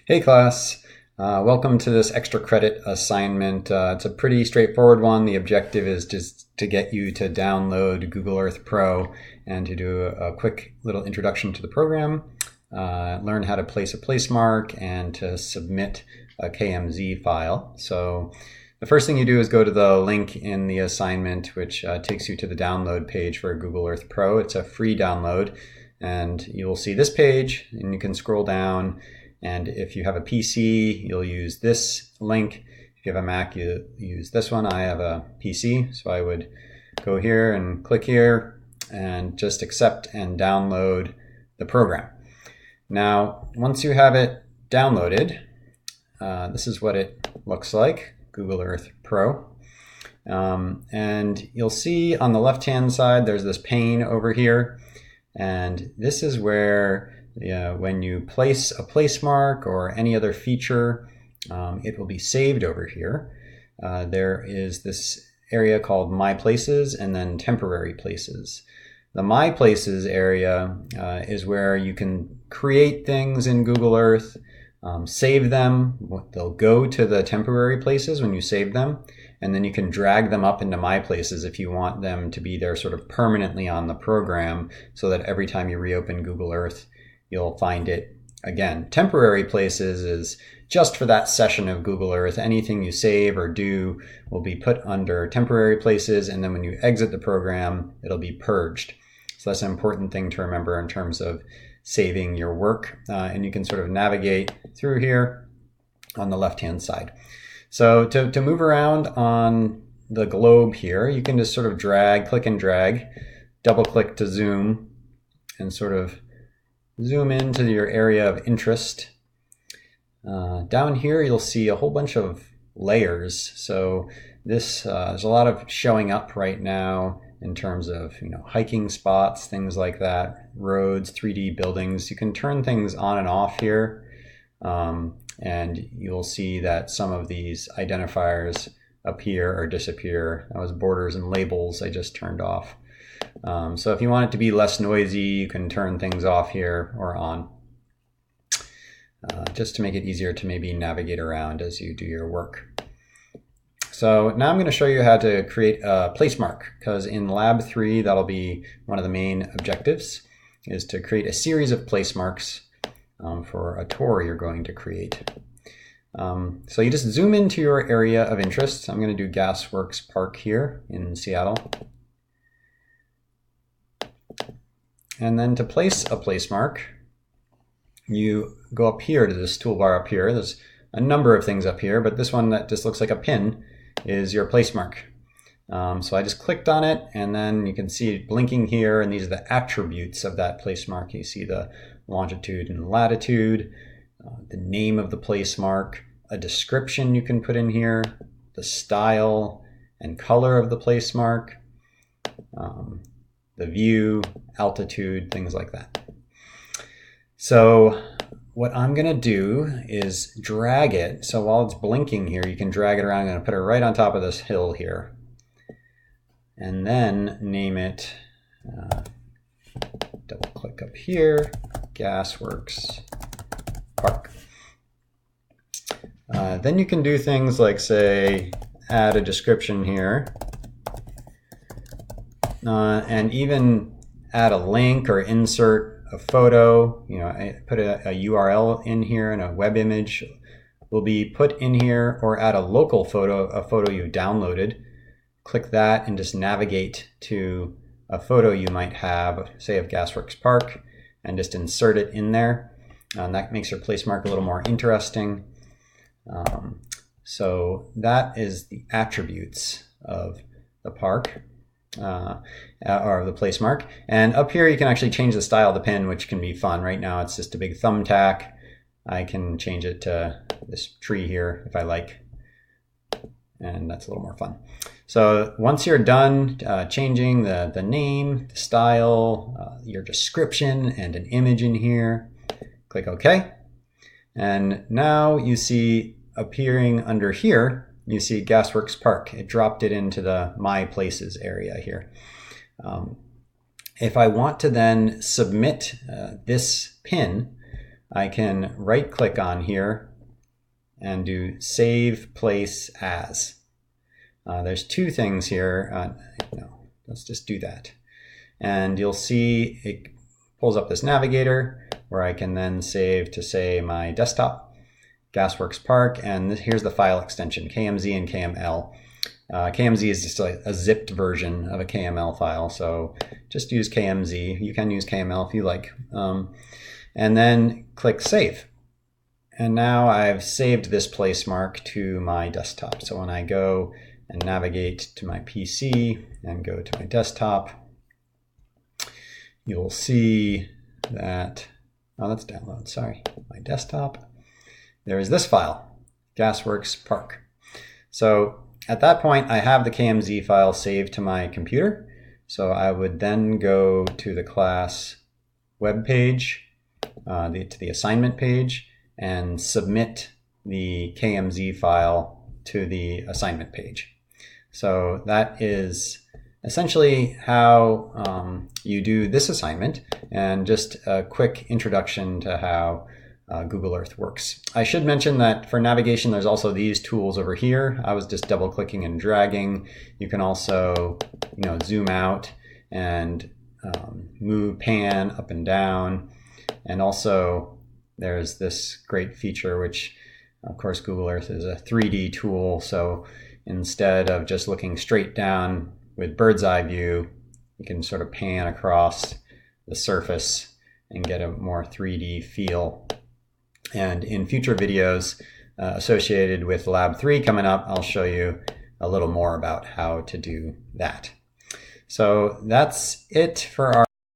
Hey class, welcome to this extra credit assignment. It's a pretty straightforward one. The objective is just to get you to download Google Earth Pro and to do a quick little introduction to the program, learn how to place a place mark, and to submit a KMZ file. So the first thing you do is go to the link in the assignment, which takes you to the download page for Google Earth Pro. It's a free download, and you'll see this page, and you can scroll down. And if you have a PC, you'll use this link. If you have a Mac, you use this one. I have a PC, so I would go here and click here and just accept and download the program. Now, once you have it downloaded, this is what it looks like, Google Earth Pro. And you'll see on the left-hand side, there's this pane over here. And this is where when you place a place mark or any other feature, it will be saved over here. There is this area called My Places and then Temporary Places. The My Places area is where you can create things in Google Earth, save them. They'll go to the temporary places when you save them, and then you can drag them up into My Places if you want them to be there sort of permanently on the program, so that every time you reopen Google Earth, you'll find it again. Temporary Places is just for that session of Google Earth. Anything you save or do will be put under Temporary Places, and then when you exit the program, it'll be purged. So that's an important thing to remember in terms of saving your work. And you can sort of navigate through here on the left-hand side. So to move around on the globe here, you can just sort of drag, click and drag, double click to zoom, and sort of zoom into your area of interest. Down here, you'll see a whole bunch of layers. So this there's a lot of showing up right now in terms of hiking spots, things like that, roads, 3D buildings. You can turn things on and off here, and you'll see that some of these identifiers appear or disappear. That was borders and labels I just turned off. So if you want it to be less noisy, you can turn things off here or on, just to make it easier to maybe navigate around as you do your work. So now I'm going to show you how to create a place mark, because in Lab 3, that'll be one of the main objectives, is to create a series of place marks for a tour you're going to create. So you just zoom into your area of interest. I'm going to do Gasworks Park here in Seattle. And then to place a place mark, you go up here to this toolbar up here. There's a number of things up here, but this one that just looks like a pin is your place mark. So I just clicked on it, and then you can see it blinking here, and these are the attributes of that place mark. You see the longitude and latitude, the name of the place mark, a description you can put in here, the style and color of the place mark, the view, altitude, things like that. So what I'm going to do is drag it. So while it's blinking here, you can drag it around. I'm going to put it right on top of this hill here. And then name it, double click up here, Gasworks Park. Then you can do things like, say, add a description here. And even add a link or insert a photo. I put a URL in here, and a web image will be put in here, or add a local photo, a photo you downloaded. Click that and just navigate to a photo you might have, say of Gasworks Park, and just insert it in there. And that makes your place mark a little more interesting. So that is the attributes of the park. Or the place mark. And up here you can actually change the style of the pin, which can be fun. Right now it's just a big thumbtack. I can change it to this tree here if I like, and that's a little more fun. So once you're done changing the name, the style, your description, and an image in here, click OK. And now you see appearing under here, you see Gasworks Park. It dropped it into the My Places area here. If I want to then submit this pin, I can right click on here and do Save Place As. There's two things here. No, let's just do that. And you'll see it pulls up this navigator where I can then save to, say, my desktop, Gasworks Park, and here's the file extension, KMZ and KML. KMZ is just a zipped version of a KML file, so just use KMZ. You can use KML if you like. And then click Save. And now I've saved this place mark to my desktop. So when I go and navigate to my PC and go to my desktop, you'll see that, oh, let's download, sorry, my desktop. There is this file, Gasworks Park. So at that point, I have the KMZ file saved to my computer. So I would then go to the class web page, to the assignment page, and submit the KMZ file to the assignment page. So that is essentially how you do this assignment, and just a quick introduction to how Google Earth works. I should mention that for navigation, there's also these tools over here. I was just double clicking and dragging. You can also, zoom out and move, pan up and down. And also there's this great feature, which of course Google Earth is a 3D tool. So instead of just looking straight down with bird's eye view, you can sort of pan across the surface and get a more 3D feel. And in future videos associated with Lab 3 coming up, I'll show you a little more about how to do that. So that's it for our